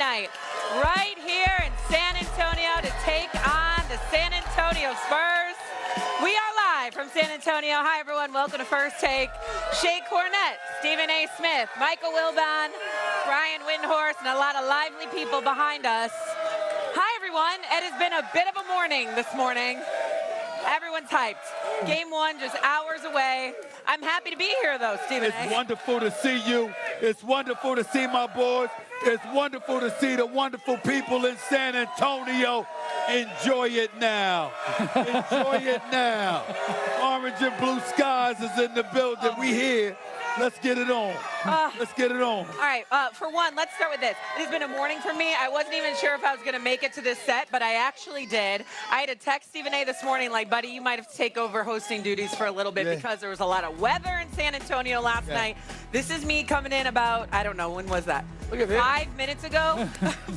night right here in San Antonio to take on the San Antonio Spurs. We are live from San Antonio. Hi, everyone. Welcome to First Take. Shea Cornett, Stephen A. Smith, Michael Wilbon, Brian Windhorst, and a lot of lively people behind us. Hi, everyone. It has been a bit of a morning this morning. Everyone's hyped. Game one just hours away. I'm happy to be here, though, Stephen A. It's wonderful to see you. It's wonderful to see my boys. It's wonderful to see the wonderful people in San Antonio. Enjoy it now. Enjoy it now. Orange and blue skies is in the building. We here. Let's get it on. Let's get it on. All right, for one, let's start with this. It has been a morning for me. I wasn't even sure if I was going to make it to this set, but I actually did. I had to text Stephen A. this morning, like, buddy, you might have to take over hosting duties for a little bit because there was a lot of weather in San Antonio last night. This is me coming in about, I don't know, when was that? Look at this. 5 minutes ago.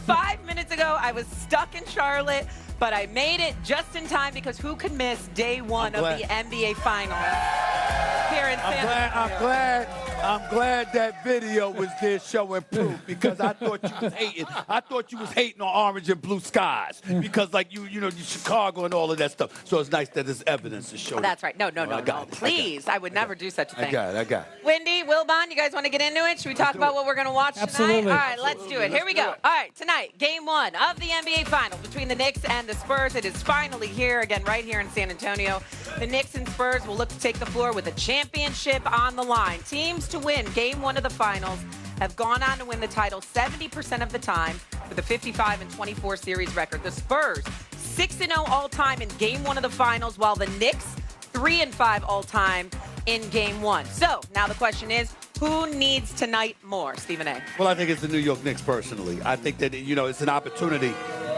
5 minutes ago, I was stuck in Charlotte, but I made it just in time because who could miss day one of the NBA Finals here in San Antonio? I'm glad that video was there showing proof because I thought you was hating. I thought you was hating on orange and blue skies because, like, you know, Chicago and all of that stuff. So it's nice that there's evidence to show. That's right. No. Please, I would never do such a thing. I got it. Wendy, Wilbon, you guys want to get into it? Should we talk about what we're going to watch tonight? All right, let's do it. Here we go. All right, tonight, game one of the NBA Finals between the Knicks and the Spurs. It is finally here, again, right here in San Antonio. The Knicks and Spurs will look to take the floor with a championship on the line. Teams to win game one of the finals have gone on to win the title 70% of the time with a 55-24 series record. The Spurs 6-0 all-time in game one of the finals, while the Knicks 3-5 all-time in game one. So now the question is, who needs tonight more, Stephen A.? Well, I think it's the New York Knicks personally. I think that, you know, it's an opportunity.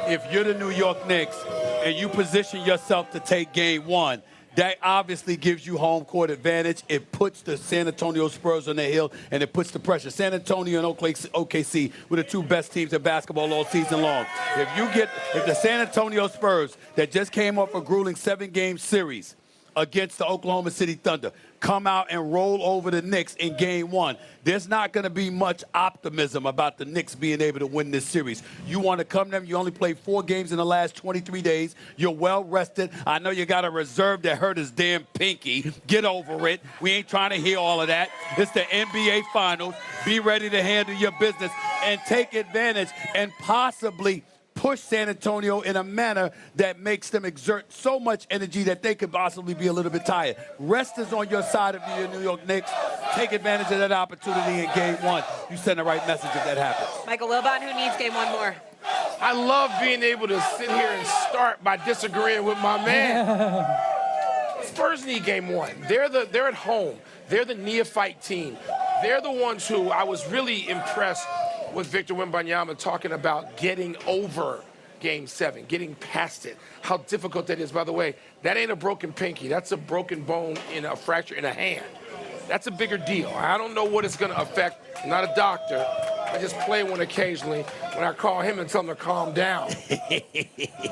If you're the New York Knicks and you position yourself to take game one, that obviously gives you home court advantage. It puts the San Antonio Spurs on their heel, and it puts the pressure. San Antonio and OKC were the two best teams in basketball all season long. If the San Antonio Spurs that just came off a grueling 7-game series against the Oklahoma City Thunder come out and roll over the Knicks in game one, there's not going to be much optimism about the Knicks being able to win this series. You want to come to them. You only played 4 games in the last 23 days. You're well rested. I know you got a reserve that hurt his damn pinky. Get over it. We ain't trying to hear all of that. It's the NBA Finals. Be ready to handle your business and take advantage and possibly push San Antonio in a manner that makes them exert so much energy that they could possibly be a little bit tired. Rest is on your side of the New York Knicks. Take advantage of that opportunity in game one. You send the right message if that happens. Michael Wilbon, who needs game one more? I love being able to sit here and start by disagreeing with my man. Spurs need game one. They're at home. They're the neophyte team. They're the ones who I was really impressed with Victor Wembanyama talking about getting over Game 7, getting past it, how difficult that is. By the way, that ain't a broken pinky. That's a broken bone in a fracture in a hand. That's a bigger deal. I don't know what it's going to affect. I'm not a doctor. I just play one occasionally when I call him and tell him to calm down.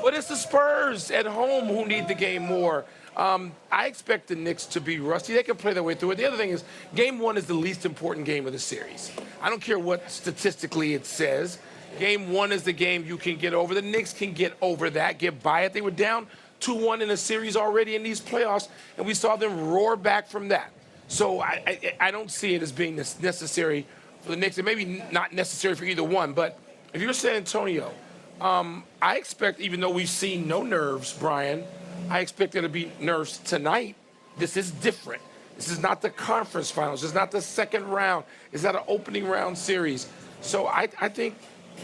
But it's the Spurs at home who need the game more. I expect the Knicks to be rusty. They can play their way through it. The other thing is, game one is the least important game of the series. I don't care what statistically it says. Game one is the game you can get over. The Knicks can get over that, get by it. They were down 2-1 in a series already in these playoffs, and we saw them roar back from that. So I don't see it as being necessary for the Knicks. It may be not necessary for either one, but if you're San Antonio, I expect, even though we've seen no nerves, Brian, I expect there to be nerves tonight. This is different. This is not the conference finals. It's not the second round. It's not an opening round series. So I think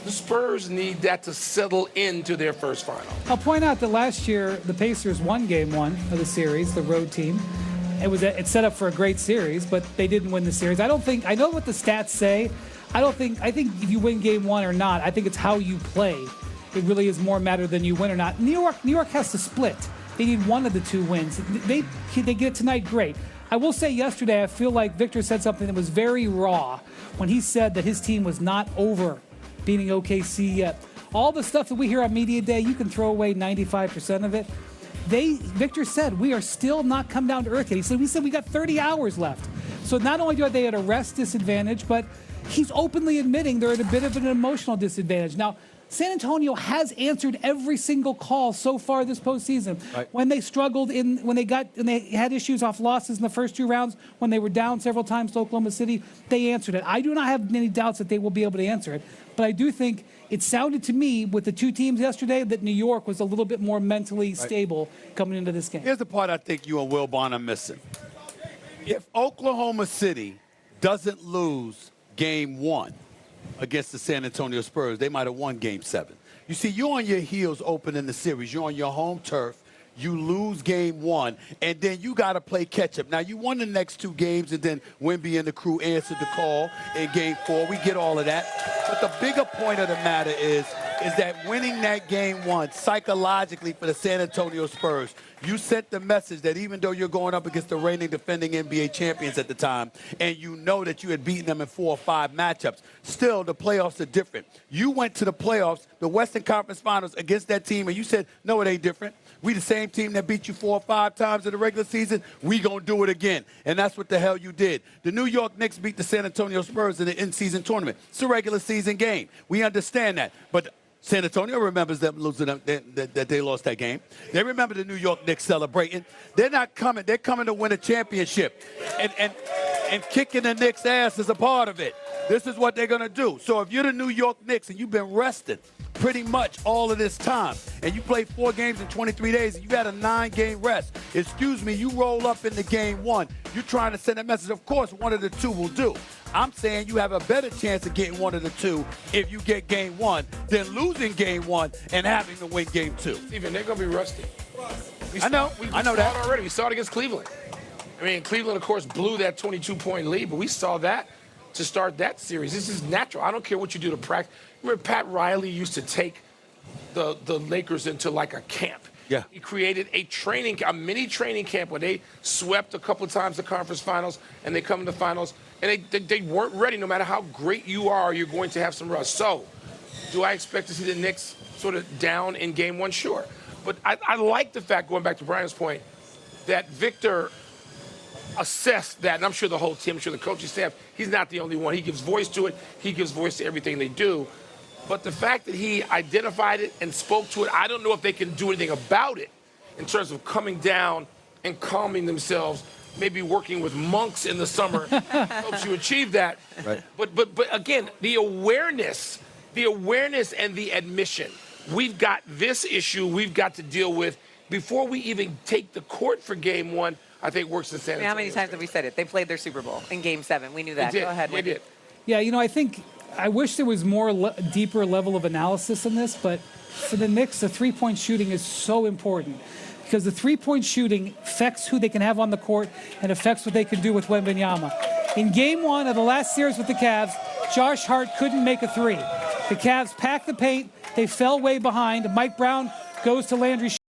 the Spurs need that to settle into their first final. I'll point out that last year the Pacers won game one of the series, the road team. It's set up for a great series, but they didn't win the series. I know what the stats say. I think if you win game one or not, I think it's how you play. It really is more matter than you win or not. New York has to split. They need one of the two wins. They get it tonight, great. I will say yesterday, I feel like Victor said something that was very raw when he said that his team was not over beating OKC yet. All the stuff that we hear on Media Day, you can throw away 95% of it. Victor said, we are still not come down to earth yet. He said we got 30 hours left. So not only are they at a rest disadvantage, but he's openly admitting they're at a bit of an emotional disadvantage. Now, San Antonio has answered every single call so far this postseason. Right. When they struggled when they had issues off losses in the first 2 rounds, when they were down several times to Oklahoma City, they answered it. I do not have any doubts that they will be able to answer it. But I do think it sounded to me with the 2 teams yesterday that New York was a little bit more mentally stable coming into this game. Here's the part I think you and Wilbon are missing. If Oklahoma City doesn't lose game 1 against the San Antonio Spurs, they might have won game 7. You see, you're on your heels opening the series. You're on your home turf. You lose game 1, and then you got to play catch-up. Now, you won the next 2 games, and then Wemby and the crew answered the call in game 4. We get all of that. But the bigger point of the matter is that winning that game 1 psychologically for the San Antonio Spurs, you sent the message that even though you're going up against the reigning defending NBA champions at the time, and you know that you had beaten them in 4 or 5 matchups, still the playoffs are different. You went to the playoffs, the Western Conference Finals, against that team, and you said, no, it ain't different. We the same team that beat you 4 or 5 times in the regular season. We gonna do it again. And that's what the hell you did. The New York Knicks beat the San Antonio Spurs in the in-season tournament. It's a regular season game. We understand that. But San Antonio remembers them losing that they lost that game. They remember the New York Knicks celebrating. They're not coming. They're coming to win a championship. And kicking the Knicks' ass is a part of it. This is what they're going to do. So if you're the New York Knicks and you've been rested pretty much all of this time, and you played 4 games in 23 days, and you had a 9-game rest, excuse me, you roll up into game 1, you're trying to send a message. Of course, one of the 2 will do. I'm saying you have a better chance of getting one of the 2 if you get game 1 than losing game 1 and having to win game 2. Steven, they're going to be rusty. I know that already. We saw it against Cleveland. I mean, Cleveland, of course, blew that 22-point lead, but we saw that to start that series. This is natural. I don't care what you do to practice. Remember, Pat Riley used to take the Lakers into like a camp. Yeah. He created a mini training camp where they swept a couple of times the conference finals, and they come to the finals, and they weren't ready. No matter how great you are, you're going to have some rust. So, do I expect to see the Knicks sort of down in game 1? Sure. But I like the fact, going back to Brian's point, that Victor assessed that, and I'm sure the whole team, I'm sure the coaching staff, he's not the only one. He gives voice to it. He gives voice to everything they do. But the fact that he identified it and spoke to it, I don't know if they can do anything about it in terms of coming down and calming themselves, maybe working with monks in the summer helps you achieve that. Right. But again, the awareness and the admission, we've got this issue we've got to deal with before we even take the court for game 1, I think works in San Antonio. How many times have we said it? They played their Super Bowl in game 7. We knew that. They did. Go ahead. They did. Yeah, I wish there was more deeper level of analysis in this, but for the Knicks, the 3-point shooting is so important because the 3-point shooting affects who they can have on the court and affects what they can do with Wemby. In game 1 of the last series with the Cavs, Josh Hart couldn't make a 3. The Cavs packed the paint. They fell way behind. Mike Brown goes to Landry